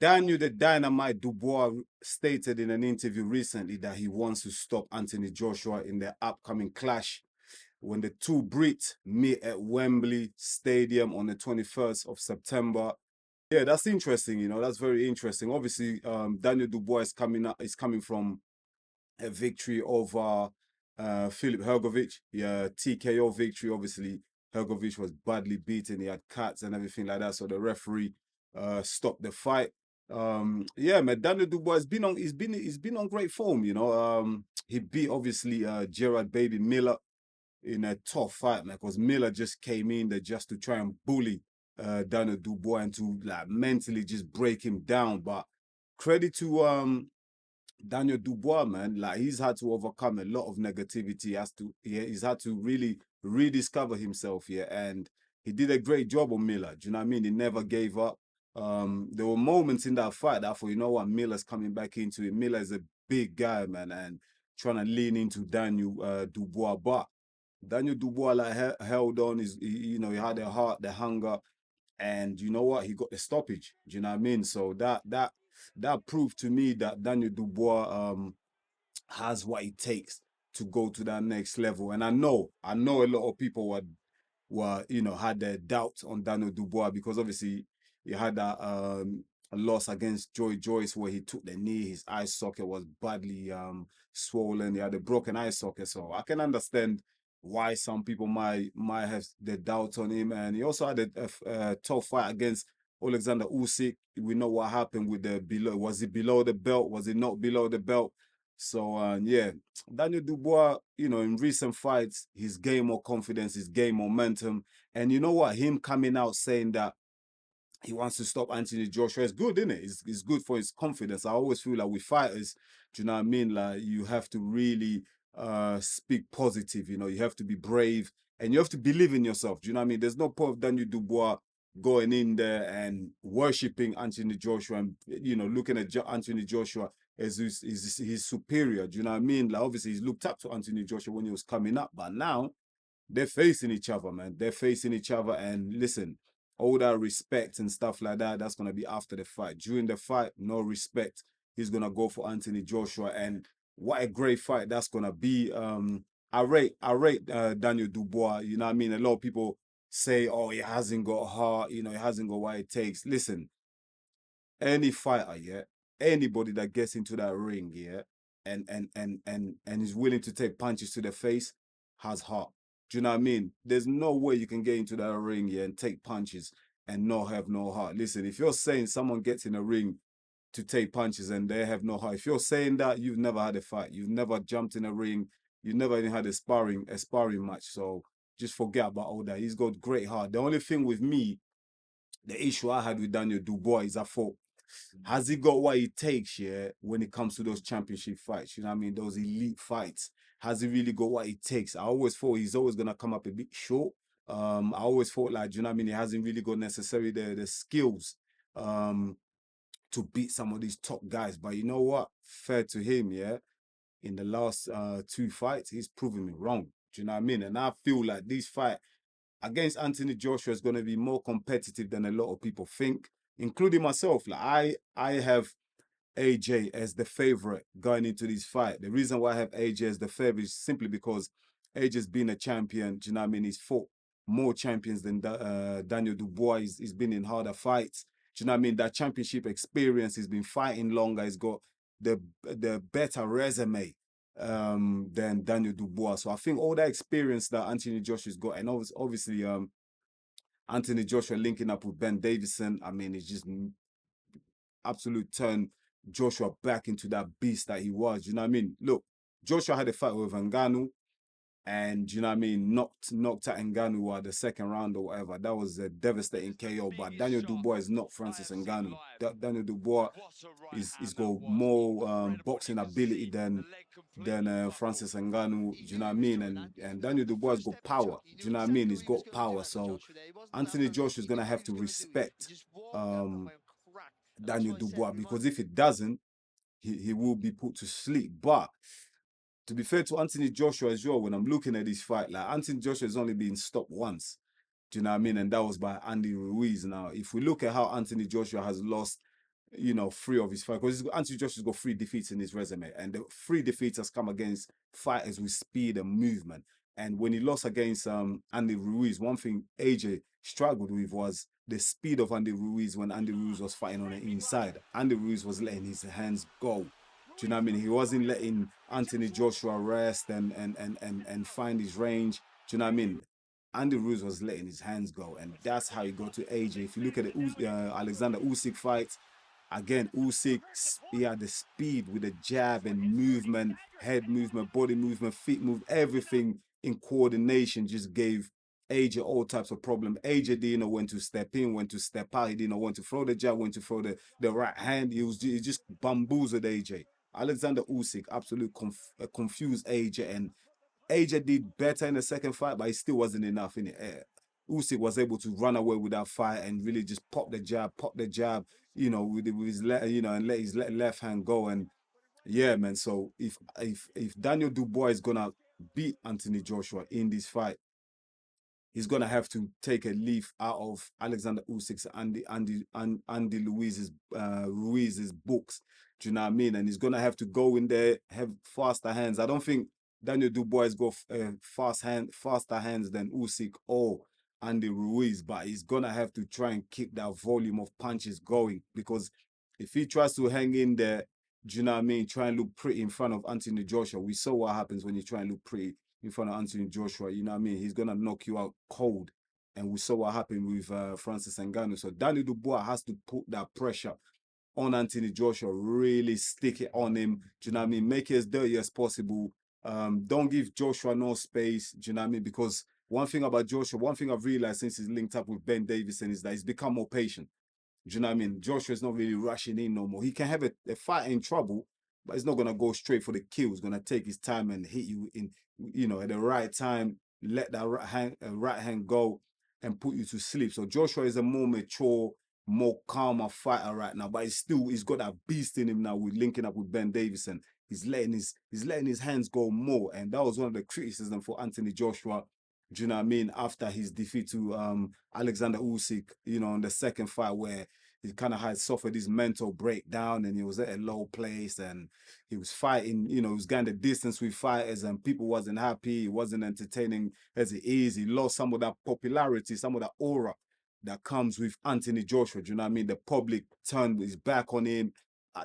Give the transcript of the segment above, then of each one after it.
Daniel the Dynamite Dubois stated in an interview recently that he wants to stop Anthony Joshua in their upcoming clash when the two Brits meet at Wembley Stadium on the 21st of September. Yeah, that's interesting. You know, that's very interesting. Obviously, Daniel Dubois is coming from a victory over Philip Hrgovic. Yeah, TKO victory. Obviously, Hrgovic was badly beaten. He had cuts and everything like that. So the referee stopped the fight. Yeah, man, Daniel Dubois has been on. He's been on great form. You know, he beat obviously Gerard Baby Miller in a tough fight, man, because Miller just came in there just to try and bully Daniel Dubois and to like mentally just break him down. But credit to Daniel Dubois, man, like he's had to overcome a lot of negativity. He's had to really rediscover himself here, and he did a great job on Miller. Do you know what I mean? He never gave up. There were moments in that fight that I thought, you know what, Miller's coming back into it. Miller is a big guy, man, and trying to lean into Daniel Dubois, but Daniel Dubois like held on. You know, he had the heart, the hunger, and you know what? He got the stoppage. Do you know what I mean? So that proved to me that Daniel Dubois has what it takes to go to that next level. And I know a lot of people were you know had their doubts on Daniel Dubois because obviously he had that a loss against Joy Joyce where he took the knee, his eye socket was badly swollen, he had a broken eye socket. So I can understand why some people might have their doubts on him. And he also had a tough fight against Alexander Usyk. We know what happened with the below. Was it below the belt? Was it not below the belt? So yeah, Daniel Dubois, you know, in recent fights, he's gained more confidence, he's gained momentum. And you know what? Him coming out saying that he wants to stop Anthony Joshua is good, isn't it? It's good for his confidence. I always feel like with fighters, do you know what I mean? Like you have to really speak positive, you know, you have to be brave and you have to believe in yourself. Do you know what I mean? There's no point of Daniel Dubois going in there and worshipping Anthony Joshua and you know looking at Anthony Joshua as his superior. Do you know what I mean? Like obviously he's looked up to Anthony Joshua when he was coming up, but now they're facing each other, man. They're facing each other, and listen, all that respect and stuff like that, that's gonna be after the fight. During the fight, no respect. He's gonna go for Anthony Joshua, and what a great fight that's gonna be. I rate Daniel Dubois. You know what I mean? A lot of people say, "Oh, he hasn't got heart. You know, he hasn't got what it takes." Listen, any fighter, yeah, anybody that gets into that ring, yeah, and is willing to take punches to the face has heart. Do you know what I mean? There's no way you can get into that ring, yeah, and take punches and not have no heart. Listen, if you're saying someone gets in a ring to take punches and they have no heart, if you're saying that, you've never had a fight, you've never jumped in a ring, you've never even had a sparring match. So just forget about all that. He's got great heart. The only thing with me, the issue I had with Daniel Dubois is I thought, has he got what it takes, yeah, when it comes to those championship fights? You know what I mean? Those elite fights. Has he really got what it takes? I always thought he's always gonna come up a bit short. I always thought like, you know what I mean, he hasn't really got necessarily the skills to beat some of these top guys. But you know what? Fair to him, yeah. In the last two fights, he's proven me wrong. Do you know what I mean? And I feel like this fight against Anthony Joshua is going to be more competitive than a lot of people think, including myself. Like I have AJ as the favorite going into this fight. The reason why I have AJ as the favorite is simply because AJ's been a champion. Do you know what I mean? He's fought more champions than Daniel Dubois. He's been in harder fights. Do you know what I mean? That championship experience. He's been fighting longer. He's got the better resume than Daniel Dubois. So I think all that experience that Anthony Joshua's got, and obviously Anthony Joshua linking up with Ben Davison, I mean, it's just absolute turn Joshua back into that beast that he was. You know what I mean? Look, Joshua had a fight with Ngannou, and you know what I mean, knocked out Ngannou at the second round or whatever. That was a devastating KO. But Daniel Dubois is not Francis Ngannou. Daniel Dubois is got more boxing ability than Francis Ngannou. Do you know what I mean? And Daniel Dubois has got power. Do you know what I mean? He's got power. So Anthony Joshua is gonna have to respect Daniel Dubois, because if it doesn't, he will be put to sleep. But to be fair to Anthony Joshua as well, when I'm looking at this fight, like Anthony Joshua has only been stopped once. Do you know what I mean? And that was by Andy Ruiz. Now, if we look at how Anthony Joshua has lost you know, 3 of his fight, because Anthony Joshua's got 3 defeats in his resume, and the 3 defeats has come against fighters with speed and movement. And when he lost against Andy Ruiz, one thing AJ struggled with was the speed of Andy Ruiz when Andy Ruiz was fighting on the inside. Andy Ruiz was letting his hands go. Do you know what I mean? He wasn't letting Anthony Joshua rest and find his range. Do you know what I mean? Andy Ruiz was letting his hands go, and that's how he got to AJ. If you look at the Alexander Usyk fight, again, Usyk, he had the speed with the jab and movement, head movement, body movement, feet move, everything in coordination just gave AJ all types of problem. AJ didn't know when to step in, when to step out. He didn't know when to throw the jab, when to throw the right hand. He just bamboozled AJ. Alexander Usyk absolutely confused AJ, and AJ did better in the second fight, but it still wasn't enough in it. Usyk was able to run away with that fight and really just pop the jab, you know, with his left, you know, and let his left hand go. And yeah, man. So if Daniel Dubois is gonna beat Anthony Joshua in this fight, he's gonna have to take a leaf out of Alexander Usyk's Andy Ruiz's books. Do you know what I mean? And he's gonna have to go in there, have faster hands. I don't think Daniel Dubois got faster hands than Usyk or Andy Ruiz, but he's gonna have to try and keep that volume of punches going, because if he tries to hang in there, do you know what I mean? Try and look pretty in front of Anthony Joshua. We saw what happens when you try and look pretty in front of Anthony Joshua. You know what I mean? He's gonna knock you out cold. And we saw what happened with Francis Ngannou. So Daniel Dubois has to put that pressure on Anthony Joshua, really stick it on him. Do you know what I mean? Make it as dirty as possible. Don't give Joshua no space. Do you know what I mean? Because one thing about Joshua, one thing I've realized since he's linked up with Ben Davison is that he's become more patient. Do you know what I mean? Joshua's not really rushing in no more. He can have a fight in trouble, but he's not gonna go straight for the kill. He's gonna take his time and hit you in, you know, at the right time. Let that right hand go and put you to sleep. So Joshua is a more mature, more calmer fighter right now, but he's got that beast in him now with linking up with Ben Davison. He's letting his hands go more, and that was one of the criticism for Anthony Joshua. Do you know what I mean? After his defeat to Alexander Usyk, you know, in the second fight, where he kind of had suffered this mental breakdown and he was at a low place and he was fighting, you know, he was getting the distance with fighters and people wasn't happy. He wasn't entertaining as it is. He lost some of that popularity, some of that aura that comes with Anthony Joshua. Do you know what I mean? The public turned his back on him.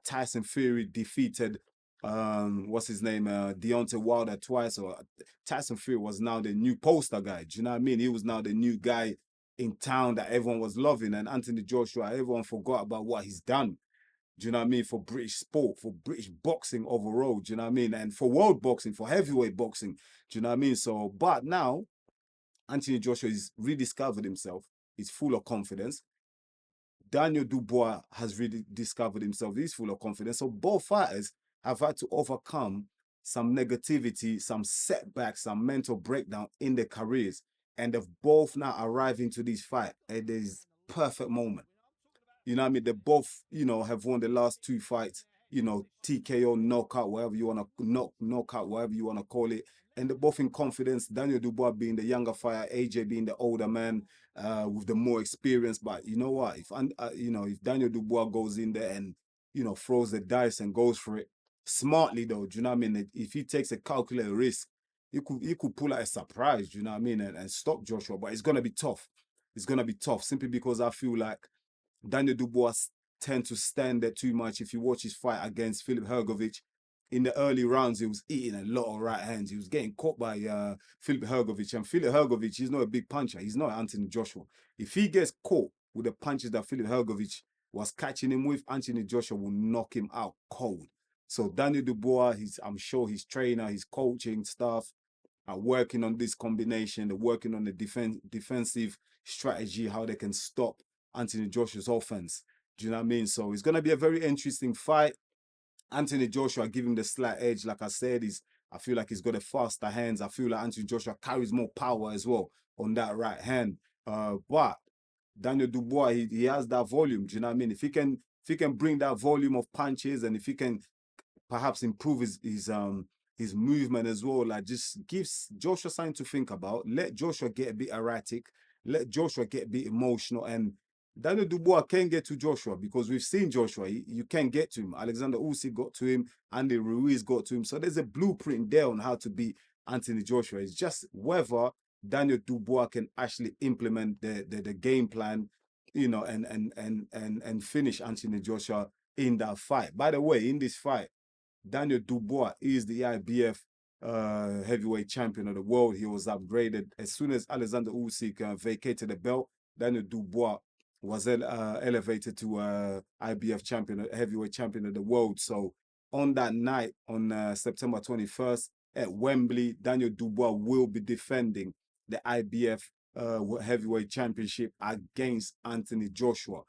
Tyson Fury defeated what's his name, Deontay Wilder twice. Or Tyson Fury was now the new poster guy. Do you know what I mean? He was now the new guy in town that everyone was loving. And Anthony Joshua, everyone forgot about what he's done. Do you know what I mean? For British sport, for British boxing overall. Do you know what I mean? And for world boxing, for heavyweight boxing. Do you know what I mean? So, but now Anthony Joshua is rediscovered himself. He's full of confidence. Daniel Dubois has really discovered himself. He's full of confidence. So both fighters have had to overcome some negativity, some setbacks, some mental breakdown in their careers. And they've both now arrived into this fight at this perfect moment. You know what I mean? They both, you know, have won the last 2 fights, you know, TKO, knockout, whatever you want to knockout, whatever you want to call it. And they're both in confidence. Daniel Dubois being the younger fighter, AJ being the older man with the more experience. But you know what? If Daniel Dubois goes in there and, you know, throws the dice and goes for it smartly, though, do you know what I mean? If he takes a calculated risk, he could pull out a surprise, do you know what I mean, and stop Joshua. But it's gonna be tough. It's gonna be tough simply because I feel like Daniel Dubois tend to stand there too much. If you watch his fight against Filip Hrgovic, in the early rounds, he was eating a lot of right hands. He was getting caught by Filip Hrgovic. And Filip Hrgovic, he's not a big puncher. He's not Anthony Joshua. If he gets caught with the punches that Filip Hrgovic was catching him with, Anthony Joshua will knock him out cold. So Daniel Dubois, I'm sure his trainer, his coaching staff are working on this combination. They're working on the defensive strategy, how they can stop Anthony Joshua's offense. Do you know what I mean? So it's going to be a very interesting fight. Anthony Joshua giving the slight edge, like I said, I feel like he's got a faster hands. I feel like Anthony Joshua carries more power as well on that right hand. But Daniel Dubois, he has that volume. Do you know what I mean? If he can bring that volume of punches, and if he can perhaps improve his movement as well, like just gives Joshua something to think about. Let Joshua get a bit erratic. Let Joshua get a bit emotional, and Daniel Dubois can get to Joshua because we've seen Joshua. You can get to him. Alexander Usyk got to him. Andy Ruiz got to him. So there's a blueprint there on how to beat Anthony Joshua. It's just whether Daniel Dubois can actually implement the game plan, you know, and finish Anthony Joshua in that fight. By the way, in this fight, Daniel Dubois is the IBF heavyweight champion of the world. He was upgraded as soon as Alexander Usyk vacated the belt. Daniel Dubois was elevated to IBF champion, heavyweight champion of the world. So on that night, on September 21st at Wembley, Daniel Dubois will be defending the IBF heavyweight championship against Anthony Joshua.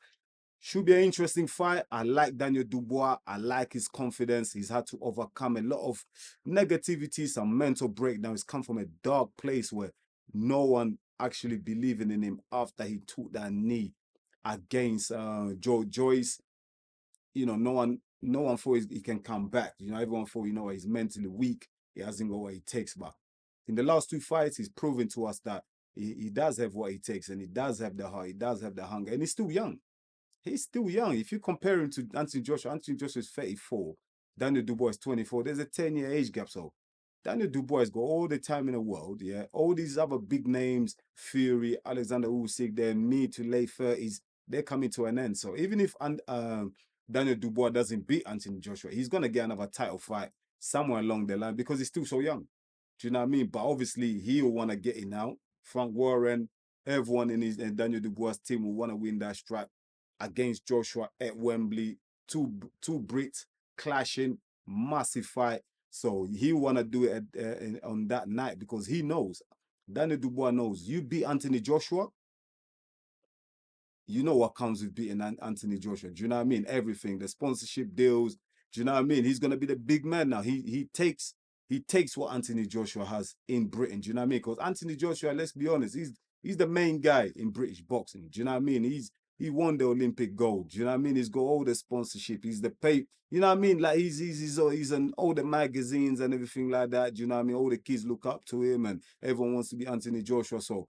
Should be an interesting fight. I like Daniel Dubois. I like his confidence. He's had to overcome a lot of negativity, some mental breakdown. He's come from a dark place where no one actually believing in him after he took that knee against Joe Joyce. You know, no one thought he can come back. You know, everyone thought, you know, he's mentally weak. He hasn't got what he takes back. In the last two fights, he's proven to us that he does have what he takes, and he does have the heart, he does have the hunger, and he's still young. He's still young. If you compare him to Anthony Joshua is 34. Daniel Dubois is 24. There's a 10-year age gap. So Daniel Dubois has got all the time in the world. Yeah. All these other big names, Fury, Alexander Usyk, they're mid to late 30s. They're coming to an end. So even if Daniel Dubois doesn't beat Anthony Joshua, he's going to get another title fight somewhere along the line because he's still so young. Do you know what I mean? But obviously, he'll want to get in now. Frank Warren, everyone in his Daniel Dubois' team will want to win that strap against Joshua at Wembley. Two Brits clashing, massive fight. So he want to do it on that night because he knows, Daniel Dubois knows, you beat Anthony Joshua, you know what comes with beating Anthony Joshua. Do you know what I mean? Everything, the sponsorship deals. Do you know what I mean? He's gonna be the big man now. He takes what Anthony Joshua has in Britain. Do you know what I mean? Because Anthony Joshua, let's be honest, he's the main guy in British boxing. Do you know what I mean? He won the Olympic gold. Do you know what I mean? He's got all the sponsorship. He's the pay. You know what I mean? Like he's in all the magazines and everything like that. Do you know what I mean? All the kids look up to him, and everyone wants to be Anthony Joshua. So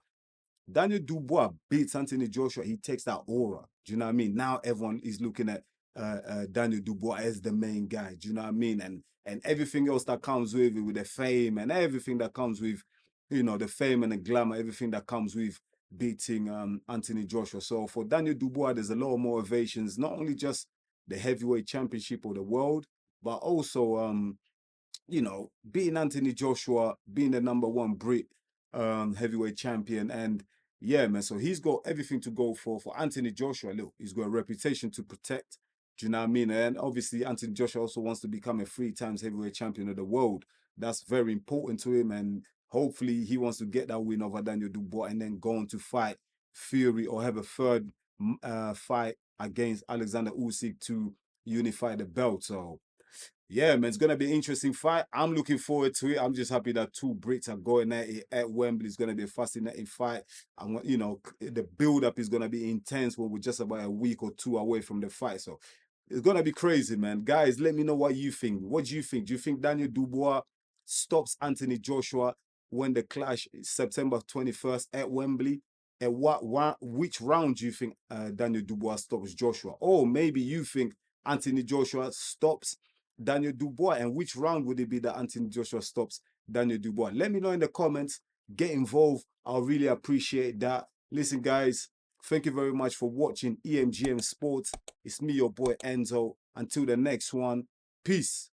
Daniel Dubois beats Anthony Joshua. He takes that aura. Do you know what I mean? Now everyone is looking at Daniel Dubois as the main guy. Do you know what I mean? And everything else that comes with it, with the fame and everything that comes with, you know, the fame and the glamour, everything that comes with beating Anthony Joshua. So for Daniel Dubois, there's a lot of motivations, not only just the heavyweight championship of the world, but also, you know, beating Anthony Joshua, being the #1 Brit heavyweight champion. And yeah, man, so he's got everything to go for. For Anthony Joshua, look, he's got a reputation to protect. Do you know what I mean? And obviously, Anthony Joshua also wants to become a 3-time heavyweight champion of the world. That's very important to him. And hopefully, he wants to get that win over Daniel Dubois and then go on to fight Fury or have a third fight against Alexander Usyk to unify the belt. So yeah, man, it's gonna be an interesting fight. I'm looking forward to it. I'm just happy that two Brits are going at it at Wembley. It's gonna be a fascinating fight. I want, you know, the build-up is gonna be intense when we're just about a week or two away from the fight. So it's gonna be crazy, man. Guys, let me know what you think. What do you think? Do you think Daniel Dubois stops Anthony Joshua when the clash is September 21st at Wembley? And which round do you think Daniel Dubois stops Joshua? Or maybe you think Anthony Joshua stops Daniel Dubois, and which round would it be that Anthony Joshua stops Daniel Dubois? Let me know in the comments. Get involved. I'll really appreciate that. Listen, guys, thank you very much for watching EMGM Sports. It's me, your boy Enzo. Until the next one, peace.